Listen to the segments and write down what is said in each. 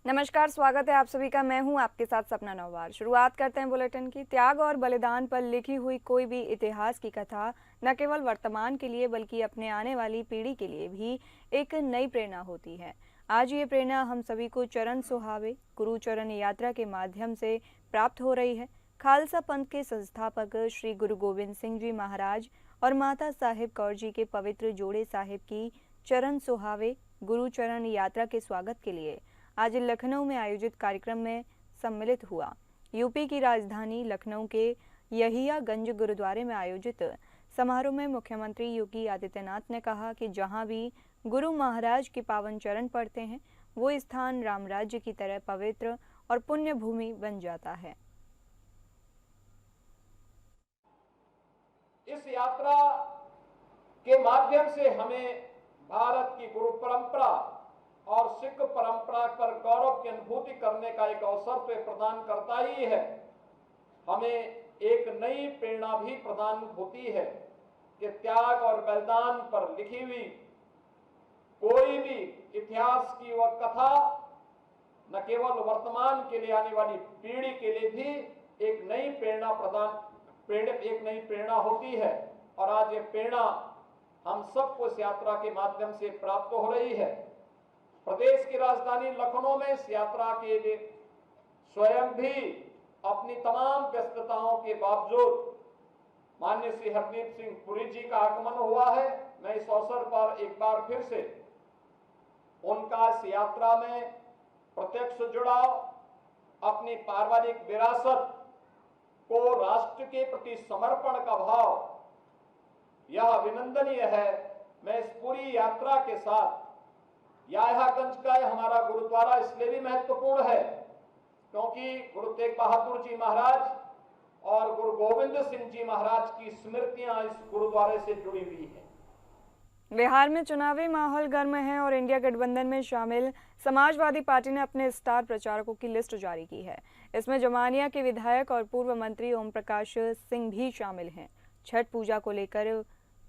नमस्कार, स्वागत है आप सभी का। मैं हूं आपके साथ सपना नौवार। शुरुआत करते हैं बुलेटिन की। त्याग और बलिदान पर लिखी हुई कोई भी इतिहास की कथा न केवल वर्तमान के लिए बल्कि अपने आने वाली पीढ़ी के लिए भी एक नई प्रेरणा होती है। आज ये प्रेरणा हम सभी को चरण सुहावे गुरुचरण यात्रा के माध्यम से प्राप्त हो रही है। खालसा पंथ के संस्थापक श्री गुरु गोविंद सिंह जी महाराज और माता साहिब कौर जी के पवित्र जोड़े साहिब की चरण सुहावे गुरुचरण यात्रा के स्वागत के लिए आज लखनऊ में आयोजित कार्यक्रम में सम्मिलित हुआ। यूपी की राजधानी लखनऊ के यहियागंज गुरुद्वारे में आयोजित समारोह में मुख्यमंत्री योगी आदित्यनाथ ने कहा कि जहां भी गुरु महाराज के पावन चरण पड़ते हैं वो स्थान राम राज्य की तरह पवित्र और पुण्य भूमि बन जाता है। इस यात्रा के माध्यम से हमें भारत की गुरु परंपरा और सिख परंपरा पर गौरव की अनुभूति करने का एक अवसर तो प्रदान करता ही है, हमें एक नई प्रेरणा भी प्रदान होती है कि त्याग और बलिदान पर लिखी हुई कोई भी इतिहास की वह कथा न केवल वर्तमान के लिए आने वाली पीढ़ी के लिए भी एक नई प्रेरणा होती है। और आज ये प्रेरणा हम सबको इस यात्रा के माध्यम से प्राप्त हो रही है। प्रदेश की राजधानी लखनऊ में इस यात्रा के लिए स्वयं भी अपनी तमाम व्यस्तताओं के बावजूद माननीय श्री हरदीप सिंह पुरी जी का आगमन हुआ है। मैं इस अवसर पर एक बार फिर से उनका इस यात्रा में प्रत्यक्ष जुड़ाव, अपनी पारिवारिक विरासत को राष्ट्र के प्रति समर्पण का भाव, यह अभिनंदनीय है। मैं इस पूरी यात्रा के साथ यहियागंज का हमारा गुरुद्वारा इसलिए भी महत्वपूर्ण है क्योंकि गुरु तेग बहादुर जी महाराज और गुरु गोविंद सिंह जी महाराज की स्मृतियां इस गुरुद्वारे से जुड़ी हुई हैं। बिहार में चुनावी माहौल गर्म है और इंडिया गठबंधन में शामिल समाजवादी पार्टी ने अपने स्टार प्रचारकों की लिस्ट जारी की है। इसमें जमानिया के विधायक और पूर्व मंत्री ओम प्रकाश सिंह भी शामिल हैं। छठ पूजा को लेकर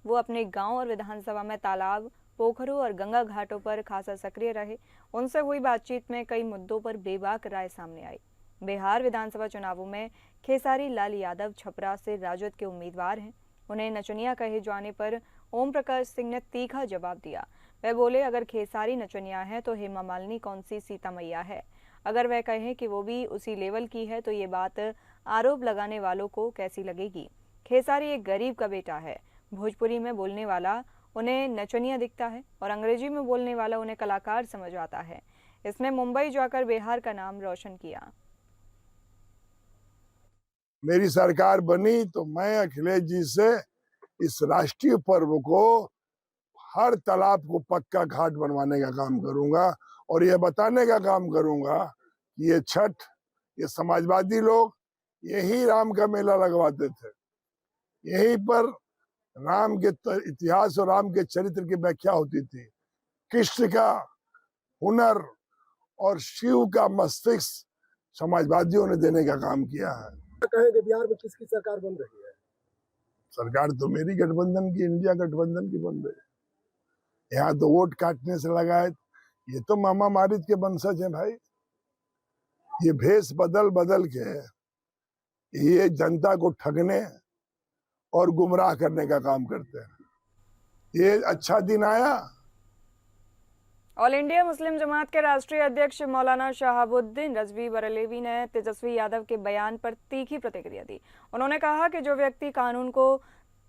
वो अपने गांव और विधानसभा में तालाब, पोखरों और गंगा घाटों पर खासा सक्रिय रहे। उनसे हुई बातचीत में कई मुद्दों पर बेबाक राय सामने आई। बिहार विधानसभा चुनावों में खेसारी लाल यादव छपरा से राजद के उम्मीदवार हैं। उन्हें नचनिया कहे जाने पर ओम प्रकाश सिंह ने तीखा जवाब दिया। वह बोले, अगर खेसारी नचनिया है तो हेमा मालिनी कौन सी सीता मैया है। अगर वह कहें कि वो भी उसी लेवल की है तो ये बात आरोप लगाने वालों को कैसी लगेगी। खेसारी एक गरीब का बेटा है। भोजपुरी में बोलने वाला उन्हें नचनिया दिखता है और अंग्रेजी में बोलने वाला उन्हें कलाकार समझ आता है। इसने मुंबई जाकर बिहार का नाम रोशन किया। मेरी सरकार बनी तो मैं अखिलेश जी से इस राष्ट्रीय पर्व को हर तालाब को पक्का घाट बनवाने का काम करूंगा और ये बताने का काम करूंगा कि ये छठ, ये समाजवादी लोग यही राम का मेला लगवाते थे। यहीं पर राम के इतिहास और राम के चरित्र की व्याख्या होती थी। कृष्ण का हुनर और शिव का मस्तिष्क समाजवादियों ने देने का काम किया है। कहेंगे बिहार में किसकी सरकार बन रही है? सरकार तो मेरी गठबंधन की, इंडिया गठबंधन की बन रही है। यहाँ तो वोट काटने से लगाए, ये तो मामा मारिद के वंशज हैं भाई। ये भेष बदल बदल के ये जनता को ठगने और गुमराह करने का काम करते हैं। ये अच्छा दिन आया। ऑल इंडिया मुस्लिम जमात के राष्ट्रीय अध्यक्ष मौलाना शहाबुद्दीन रजवी बरेलवी ने तेजस्वी यादव के बयान पर तीखी प्रतिक्रिया दी। उन्होंने कहा कि जो व्यक्ति कानून को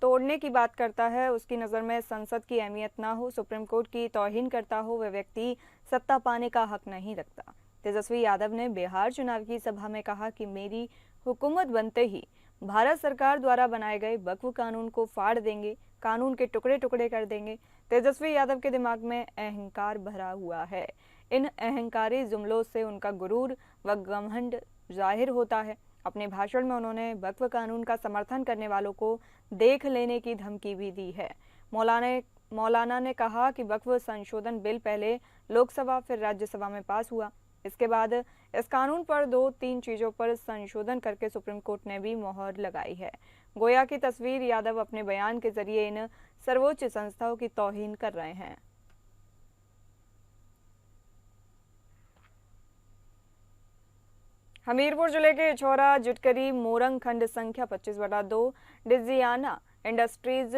तोड़ने की बात करता है उसकी नज़र में संसद की अहमियत ना हो, सुप्रीम कोर्ट की तौहीन करता हो, वह व्यक्ति सत्ता पाने का हक नहीं रखता। तेजस्वी यादव ने बिहार चुनाव की सभा में कहा कि मेरी हुकूमत बनते ही भारत सरकार द्वारा बनाए गए वक्फ कानून को फाड़ देंगे, कानून के टुकड़े टुकड़े कर देंगे। तेजस्वी यादव के दिमाग में अहंकार भरा हुआ है। इन अहंकारी जुमलों से उनका गुरूर व घमंड जाहिर होता है। अपने भाषण में उन्होंने वक्फ कानून का समर्थन करने वालों को देख लेने की धमकी भी दी है। मौलाना ने कहा कि वक्फ संशोधन बिल पहले लोकसभा फिर राज्यसभा में पास हुआ। इसके बाद इस कानून पर 2-3 चीजों पर संशोधन करके सुप्रीम कोर्ट ने भी मोहर लगाई है। गोया की तस्वीर यादव अपने बयान के जरिए इन सर्वोच्च संस्थाओं की तौहीन कर रहे हैं। हमीरपुर जिले के छौरा जिटकरी मोरंग खंड संख्या 25/2 डिजियाना इंडस्ट्रीज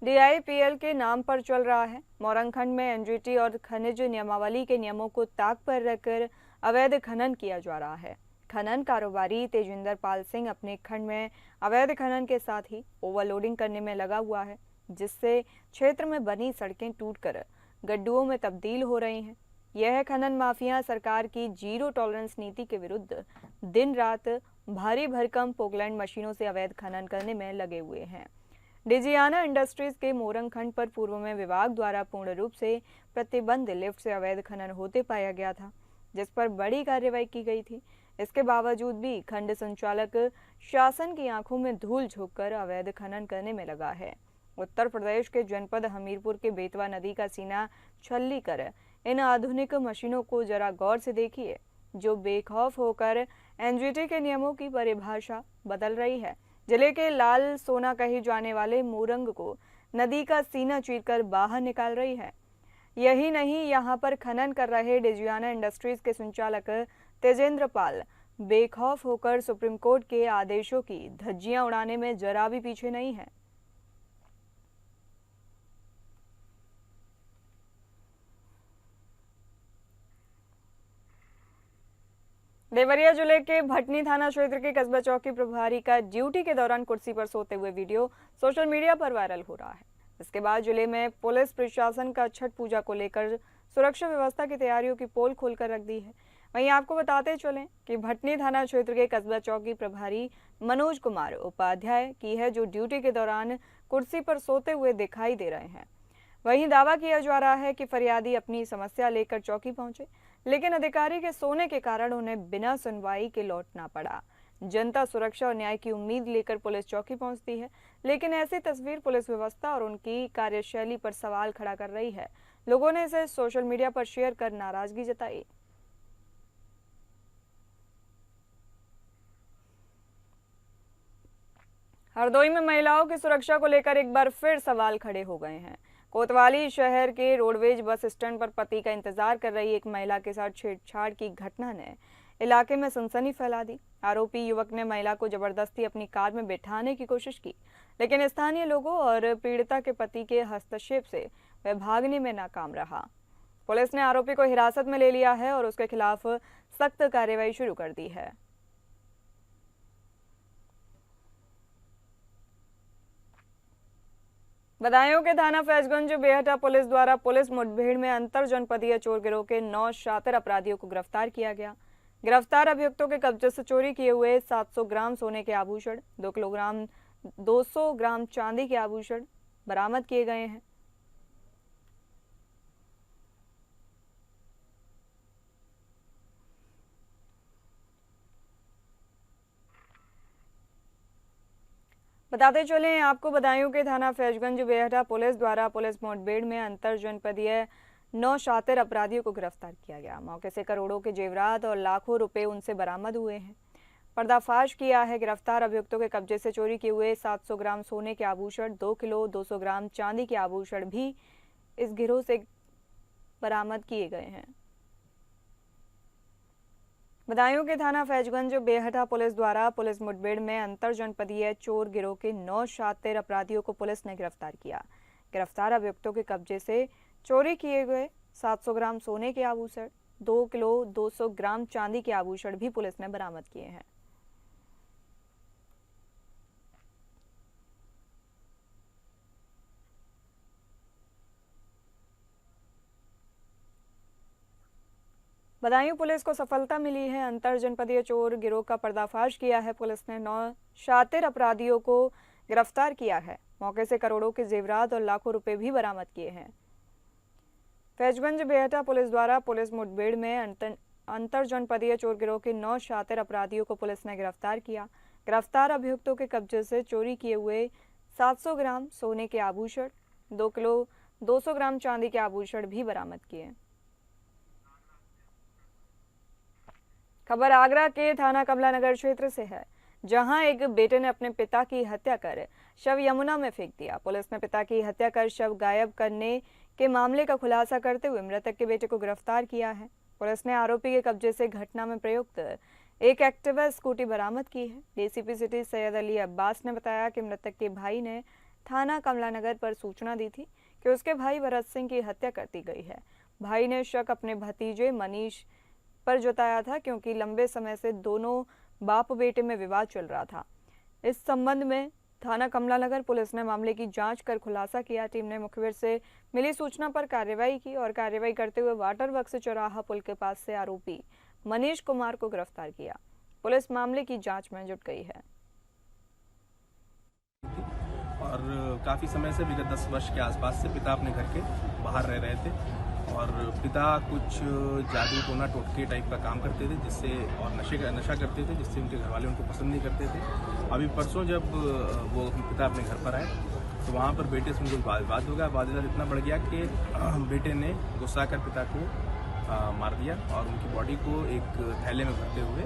DIPL के नाम पर चल रहा है। मोरंग खंड में NGT और खनिज नियमावली के नियमों को ताक पर रखकर अवैध खनन किया जा रहा है। खनन कारोबारी तेजिंदर पाल सिंह अपने खंड में अवैध खनन के साथ ही ओवरलोडिंग करने में लगा हुआ है, जिससे क्षेत्र में बनी सड़कें टूटकर गड्ढों में तब्दील हो रही हैं। यह खनन माफिया सरकार की जीरो टॉलरेंस नीति के विरुद्ध दिन रात भारी भरकम पोकलैंड मशीनों से अवैध खनन करने में लगे हुए हैं। डिजियाना इंडस्ट्रीज के मोरंग खंड पर पूर्व में विभाग द्वारा पूर्ण रूप से प्रतिबंध लिफ्ट से अवैध खनन होते पाया गया था, जिस पर बड़ी कार्रवाई की गई थी। इसके बावजूद भी खंड संचालक शासन की आंखों में धूल झोंककर अवैध खनन करने में लगा है। उत्तर प्रदेश के जनपद हमीरपुर के बेतवा नदी का सीना छल्ली कर इन आधुनिक मशीनों को जरा गौर से देखिए, जो बेखौफ होकर NGT के नियमों की परिभाषा बदल रही है। जिले के लाल सोना कहे जाने वाले मोरंग को नदी का सीना चीरकर बाहर निकाल रही है। यही नहीं, यहां पर खनन कर रहे डिजियाना इंडस्ट्रीज के संचालक तेजेंद्र पाल बेखौफ होकर सुप्रीम कोर्ट के आदेशों की धज्जियां उड़ाने में जरा भी पीछे नहीं है। देवरिया जिले के भटनी थाना क्षेत्र के कस्बा चौकी प्रभारी का ड्यूटी के दौरान कुर्सी पर सोते हुए वीडियो सोशल मीडिया पर वायरल हो रहा है। इसके बाद जिले में पुलिस प्रशासन का छठ पूजा को लेकर सुरक्षा व्यवस्था की तैयारियों की पोल खोलकर रख दी है। वहीं आपको बताते चलें कि भटनी थाना क्षेत्र के कस्बा चौकी प्रभारी मनोज कुमार उपाध्याय की है, जो ड्यूटी के दौरान कुर्सी पर सोते हुए दिखाई दे रहे हैं। वहीं दावा किया जा रहा है कि फरियादी अपनी समस्या लेकर चौकी पहुंचे, लेकिन अधिकारी के सोने के कारण उन्हें बिना सुनवाई के लौटना पड़ा। जनता सुरक्षा और न्याय की उम्मीद लेकर पुलिस चौकी पहुंचती है, लेकिन ऐसी तस्वीर पुलिस व्यवस्था और उनकी कार्यशैली पर सवाल खड़ा कर रही है। लोगों ने इसे सोशल मीडिया पर शेयर कर नाराजगी जताई। हरदोई में महिलाओं की सुरक्षा को लेकर एक बार फिर सवाल खड़े हो गए हैं। कोतवाली शहर के रोडवेज बस स्टैंड पर पति का इंतजार कर रही एक महिला के साथ छेड़छाड़ की घटना ने इलाके में सनसनी फैला दी। आरोपी युवक ने महिला को जबरदस्ती अपनी कार में बिठाने की कोशिश की, लेकिन स्थानीय लोगों और पीड़िता के पति के हस्तक्षेप से वह भागने में नाकाम रहा। पुलिस ने आरोपी को हिरासत में ले लिया है और उसके खिलाफ सख्त कार्रवाई शुरू कर दी है। बदायूं के थाना फैजगंज बेहटा पुलिस द्वारा पुलिस मुठभेड़ में अंतर जनपदीय चोर गिरोह के 9 शातिर अपराधियों को गिरफ्तार किया गया। गिरफ्तार अभियुक्तों के कब्जे से चोरी किए हुए 700 ग्राम सोने के आभूषण, 200 ग्राम चांदी के आभूषण बरामद किए गए हैं। बताते चलें आपको, बदायूं के थाना फैजगंज बेहटा पुलिस द्वारा पुलिस मुठभेड़ में अंतर जनपदीय 9 शातिर अपराधियों को गिरफ्तार किया गया। मौके से करोड़ों के जेवरात और लाखों रुपए उनसे बरामद हुए हैं। पर्दाफाश किया है। गिरफ्तार अभियुक्तों के कब्जे से चोरी किए हुए 700 ग्राम सोने के आभूषण, 2 किलो 200 ग्राम चांदी के आभूषण भी इस गिरोह से बरामद किए गए हैं। बदायूं के थाना फैजगंज बेहटा पुलिस द्वारा पुलिस मुठभेड़ में अंतर जनपदीय चोर गिरोह के 9 शातिर अपराधियों को पुलिस ने गिरफ्तार किया। गिरफ्तार अभियुक्तों के कब्जे से चोरी किए गए 700 ग्राम सोने के आभूषण, 2 किलो 200 ग्राम चांदी के आभूषण भी पुलिस ने बरामद किए हैं। बदायूं पुलिस को सफलता मिली है। अंतर जनपदीय चोर गिरोह का पर्दाफाश किया है। पुलिस ने 9 शातिर अपराधियों को गिरफ्तार किया है। मौके से करोड़ों के जेवरात और लाखों रुपए भी बरामद किए हैं। फैजगंज बेहटा पुलिस द्वारा पुलिस मुठभेड़ में अंतर जनपदीय चोर गिरोह के 9 शातिर अपराधियों को पुलिस ने गिरफ्तार किया। गिरफ्तार अभियुक्तों के कब्जे से चोरी किए हुए 700 ग्राम सोने के आभूषण, 2 किलो 200 ग्राम चांदी के आभूषण भी बरामद किए। खबर आगरा के थाना कमलानगर क्षेत्र से है, जहां एक बेटे ने अपने पिता की हत्या कर शव यमुना में फेंक दिया। पुलिस ने पिता की हत्या कर शव गायब करने के मामले का खुलासा करते हुए मृतक के बेटे को गिरफ्तार किया है। पुलिस ने आरोपी के कब्जे से घटना में प्रयुक्त एक एक्टिवा स्कूटी बरामद की है। डीसीपी सिटी सैयद अली अब्बास ने बताया कि मृतक के भाई ने थाना कमलानगर पर सूचना दी थी कि उसके भाई भरत सिंह की हत्या कर दी गई है। भाई ने शक अपने भतीजे मनीष पर जताया था क्योंकि लंबे समय से दोनों बाप बेटे में विवाद चल रहा था। इस संबंध में थाना कमलानगर पुलिस ने मामले की जांच कर खुलासा किया। टीम ने मुखबिर से मिली सूचना पर कार्रवाई की और कार्रवाई करते हुए वाटर वर्क्स चौराहा पुल के पास से आरोपी मनीष कुमार को गिरफ्तार किया। पुलिस मामले की जांच में जुट गई है। और काफ़ी समय से विगत 10 वर्ष के आसपास से पिता अपने घर के बाहर रह रहे थे और पिता कुछ जादू टोना टोटके टाइप का काम करते थे जिससे और नशा करते थे जिससे उनके घर वाले उनको पसंद नहीं करते थे। अभी परसों जब वो पिता अपने घर पर आए तो वहाँ पर बेटे से उनको विवाद हो गया। वाद इतना बढ़ गया कि बेटे ने गुस्सा कर पिता को मार दिया और उनकी बॉडी को एक थैले में भरते हुए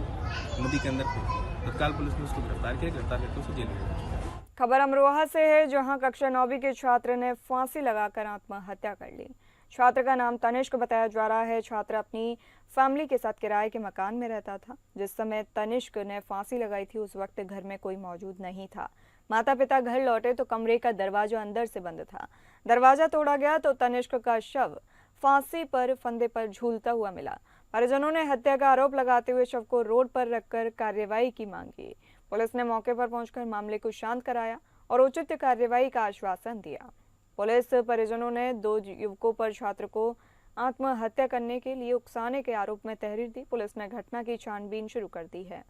नदी के अंदर फेंक दिया। तत्काल पुलिस ने उसको गिरफ्तार किया। गिरफ्तार करके उसे जेल में भेजा। खबर अमरोहा से है, जहां कक्षा 9वीं के छात्र ने फांसी लगाकर आत्महत्या कर ली। छात्र का नाम तनिष्क बताया जा रहा है। छात्र अपनी फैमिली के साथ किराए के मकान में रहता था। जिस समय तनिष्क ने फांसी लगाई थी उस वक्त घर में कोई मौजूद नहीं था। माता पिता घर लौटे तो कमरे का दरवाजा अंदर से बंद था। दरवाजा तोड़ा गया तो तनिष्क का शव फांसी पर फंदे पर झूलता हुआ मिला। परिजनों ने हत्या का आरोप लगाते हुए शव को रोड पर रखकर कार्रवाई की मांग की। पुलिस ने मौके पर पहुंचकर मामले को शांत कराया और उचित कार्रवाई का आश्वासन दिया। पुलिस परिजनों ने 2 युवकों पर छात्र को आत्महत्या करने के लिए उकसाने के आरोप में तहरीर दी। पुलिस ने घटना की छानबीन शुरू कर दी है।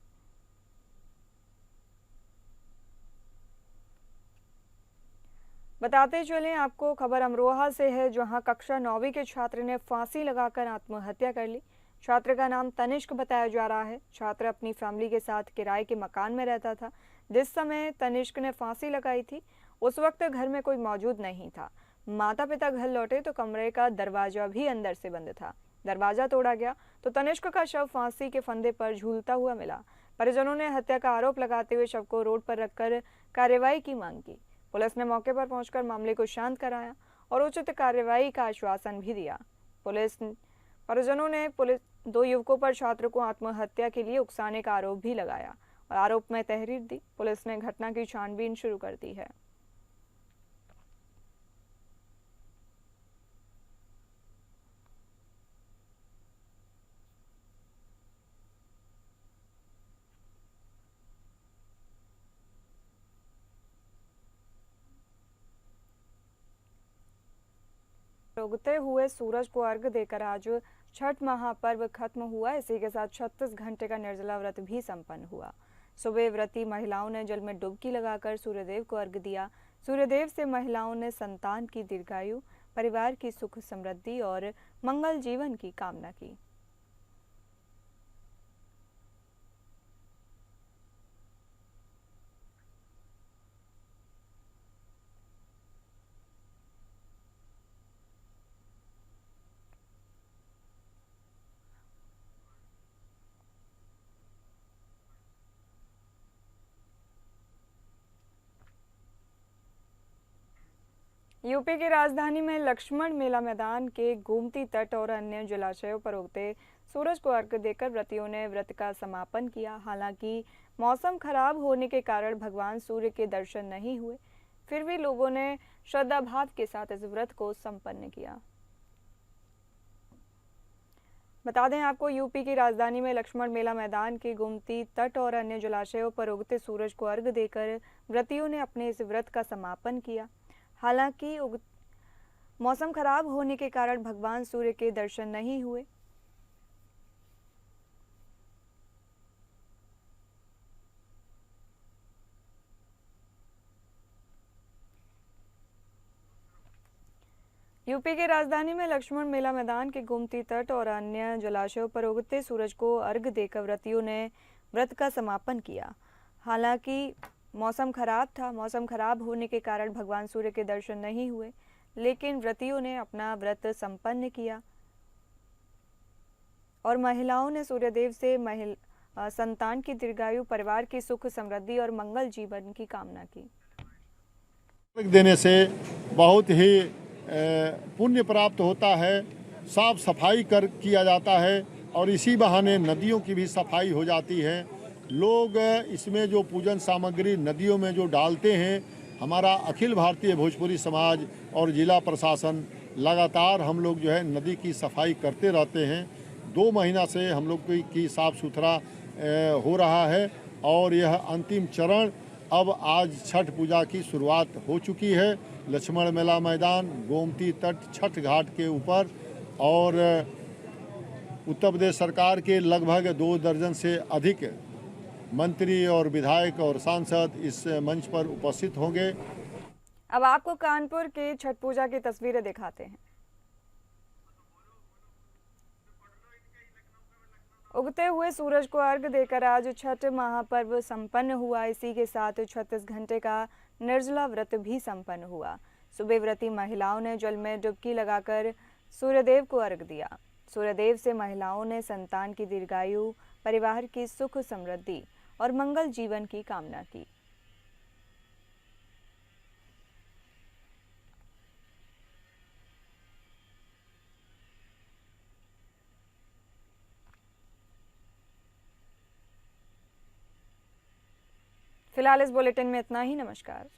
बताते चलें आपको, खबर अमरोहा से है, जहां कक्षा 9वीं के छात्र ने फांसी लगाकर आत्महत्या कर ली। छात्र का नाम तनिष्क बताया जा रहा है। छात्र अपनी फैमिली के साथ किराए के मकान में रहता था। जिस समय तनिष्क ने फांसी लगाई थी उस वक्त घर में कोई मौजूद नहीं था। माता पिता घर लौटे तो कमरे का दरवाजा भी अंदर से बंद था। दरवाजा तोड़ा गया तो तनिष्क का शव फांसी के फंदे पर झूलता हुआ मिला। परिजनों ने हत्या का आरोप लगाते हुए शव को रोड पर रखकर कार्रवाई की मांग की। पुलिस ने मौके पर पहुंचकर मामले को शांत कराया और उचित कार्रवाई का आश्वासन भी दिया। परिजनों ने 2 युवकों पर छात्र को आत्महत्या के लिए उकसाने का आरोप भी लगाया और आरोप में तहरीर दी। पुलिस ने घटना की छानबीन शुरू कर दी है। उगते हुए सूरज को अर्घ्य देकर आज छठ महापर्व खत्म हुआ। इसी के साथ 36 घंटे का निर्जला व्रत भी संपन्न हुआ। सुबह व्रती महिलाओं ने जल में डुबकी लगाकर सूर्यदेव को अर्घ्य दिया। सूर्यदेव से महिलाओं ने संतान की दीर्घायु, परिवार की सुख समृद्धि और मंगल जीवन की कामना की। यूपी की राजधानी में लक्ष्मण मेला मैदान के गोमती तट और अन्य जलाशयों पर उगते सूरज को अर्घ्य देकर व्रतियों ने व्रत का समापन किया। हालांकि मौसम खराब होने के कारण भगवान सूर्य के दर्शन नहीं हुए, फिर भी लोगों ने श्रद्धा भाव के साथ इस व्रत को संपन्न किया। बता दें आपको, यूपी की राजधानी में लक्ष्मण मेला मैदान के गोमती तट और अन्य जलाशयों पर उगते सूरज को अर्घ्य देकर व्रतियों ने अपने इस व्रत का समापन किया। हालांकि मौसम खराब होने के कारण भगवान सूर्य के दर्शन नहीं हुए। यूपी के राजधानी में लक्ष्मण मेला मैदान के गोमती तट और अन्य जलाशयों पर उगते सूरज को अर्घ्य देकर व्रतियों ने व्रत का समापन किया। हालांकि मौसम खराब था। मौसम खराब होने के कारण भगवान सूर्य के दर्शन नहीं हुए, लेकिन व्रतियों ने अपना व्रत संपन्न किया और महिलाओं ने सूर्यदेव से संतान की दीर्घायु, परिवार की सुख समृद्धि और मंगल जीवन की कामना की। देने से बहुत ही पुण्य प्राप्त होता है। साफ सफाई किया जाता है और इसी बहाने नदियों की भी सफाई हो जाती है। लोग इसमें जो पूजन सामग्री नदियों में जो डालते हैं, हमारा अखिल भारतीय भोजपुरी समाज और जिला प्रशासन लगातार हम लोग जो है नदी की सफाई करते रहते हैं। 2 महीना से हम लोग की साफ़ सुथरा हो रहा है और यह अंतिम चरण अब आज छठ पूजा की शुरुआत हो चुकी है। लक्ष्मण मेला मैदान, गोमती तट, छठ घाट के ऊपर और उत्तर प्रदेश सरकार के लगभग 2 दर्जन से अधिक मंत्री और विधायक और सांसद इस मंच पर उपस्थित होंगे। अब आपको कानपुर के छठ पूजा की तस्वीरें दिखाते हैं। उगते हुए सूरज को अर्घ्य देकर आज छठ महापर्व संपन्न हुआ। इसी के साथ 36 घंटे का निर्जला व्रत भी संपन्न हुआ। सुबह व्रती महिलाओं ने जल में डुबकी लगाकर सूर्यदेव को अर्घ्य दिया। सूर्यदेव से महिलाओं ने संतान की दीर्घायु, परिवार की सुख समृद्धि और मंगल जीवन की कामना की। फिलहाल इस बुलेटिन में इतना ही। नमस्कार।